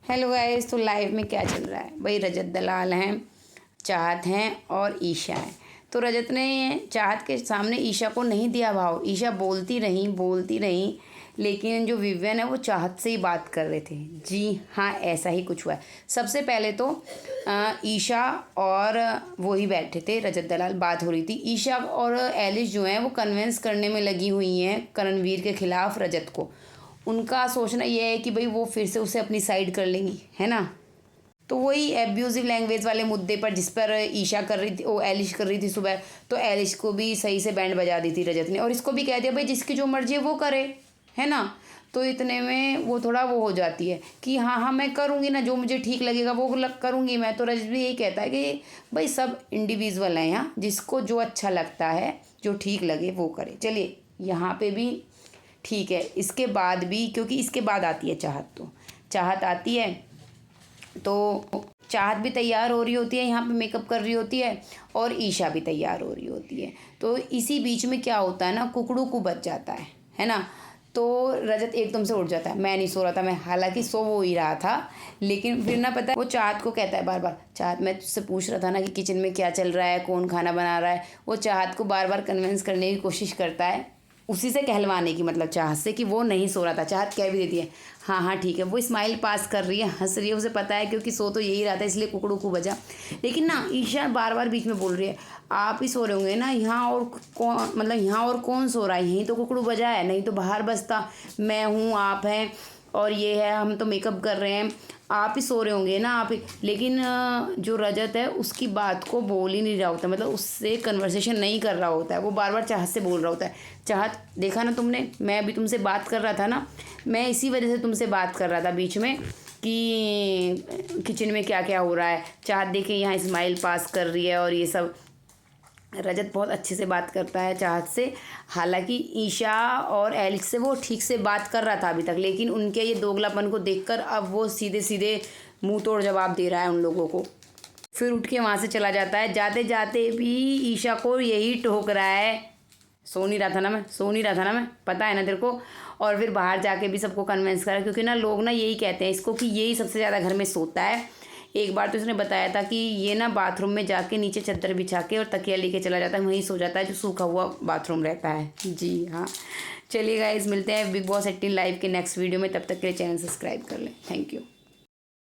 Hello guys, तो live में क्या चल रहा है भाई। रजत दलाल हैं, चाहत हैं और ईशा है। तो रजत ने चाहत के सामने ईशा को नहीं दिया भाव। ईशा बोलती रही, लेकिन जो विवियन है वो चाहत से ही बात कर रहे थे। जी हाँ, ऐसा ही कुछ हुआ है। सबसे पहले तो ईशा और वो ही बैठे थे, रजत दलाल, बात हो रही थी। ईशा और एलिस जो हैं वो कन्विंस करने में लगी हुई हैं करणवीर के खिलाफ रजत को। उनका सोचना ये है कि भाई वो फिर से उसे अपनी साइड कर लेंगी, है ना। तो वही एब्यूजिव लैंग्वेज वाले मुद्दे पर, जिस पर ईशा कर रही थी, वो एलिश कर रही थी सुबह, तो एलिश को भी सही से बैंड बजा दी थी रजत ने, और इसको भी कह दिया भाई जिसकी जो मर्जी है वो करे, है ना। तो इतने में वो थोड़ा वो हो जाती है कि हाँ हाँ मैं करूँगी ना, जो मुझे ठीक लगेगा वो करूँगी मैं। तो रजत भी यही कहता है कि भाई सब इंडिविजुअल हैं यहाँ, जिसको जो अच्छा लगता है, जो ठीक लगे वो करे। चलिए, यहाँ पे भी ठीक है। इसके बाद भी, क्योंकि इसके बाद आती है चाहत, तो चाहत आती है तो चाहत भी तैयार हो रही होती है, यहाँ पे मेकअप कर रही होती है, और ईशा भी तैयार हो रही होती है। तो इसी बीच में क्या होता है ना, कुकड़ू को बच जाता है ना। तो रजत एकदम से उठ जाता है, मैं नहीं सो रहा था, मैं हालांकि सो वो ही रहा था, लेकिन फिर ना पता है वो चाहत को कहता है बार बार, चाहत मैं तुझसे पूछ रहा था ना कि किचन में क्या चल रहा है, कौन खाना बना रहा है। वो चाहत को बार बार कन्विंस करने की कोशिश करता है, उसी से कहलवाने की, मतलब चाहत से, कि वो नहीं सो रहा था। चाहत कह भी देती है हाँ हाँ ठीक है, वो स्माइल पास कर रही है, हंस रही है, उसे पता है क्योंकि सो तो यही रहा था, इसलिए कुकड़ू को बजा। लेकिन ना ईशा बार बार बीच में बोल रही है, आप ही सो रहे होंगे ना, यहाँ और कौन, मतलब यहाँ और कौन सो रहा है, यहीं तो कुकड़ू बजा है, नहीं तो बाहर बजता। मैं हूँ, आप हैं, और ये है, हम तो मेकअप कर रहे हैं, आप ही सो रहे होंगे ना, आप ही। लेकिन जो रजत है उसकी बात को बोल ही नहीं रहा होता, मतलब उससे कन्वर्सेशन नहीं कर रहा होता है, वो बार बार चाहत से बोल रहा होता है। चाहत, देखा ना तुमने, मैं अभी तुमसे बात कर रहा था ना, मैं इसी वजह से तुमसे बात कर रहा था बीच में कि किचन में क्या क्या हो रहा है। चाहत देखे यहाँ स्माइल पास कर रही है और ये सब। रजत बहुत अच्छे से बात करता है चाहत से, हालांकि ईशा और एलिस से वो ठीक से बात कर रहा था अभी तक, लेकिन उनके ये दोगलापन को देखकर अब वो सीधे सीधे मुंह तोड़ जवाब दे रहा है उन लोगों को। फिर उठ के वहाँ से चला जाता है। जाते जाते भी ईशा को यही टोक रहा है, सो नहीं रहा था ना मैं, पता है ना तेरे को। और फिर बाहर जाके भी सबको कन्विंस करा, क्योंकि ना लोग ना यही कहते हैं इसको कि यही सबसे ज़्यादा घर में सोता है। एक बार तो इसने बताया था कि ये ना बाथरूम में जाके नीचे चादर बिछा के और तकिया लेके चला जाता है, वहीं सो जाता है, जो सूखा हुआ बाथरूम रहता है। जी हाँ, चलिए गाइस, मिलते हैं बिग बॉस 18 लाइव के नेक्स्ट वीडियो में। तब तक के लिए चैनल सब्सक्राइब कर लें। Thank you.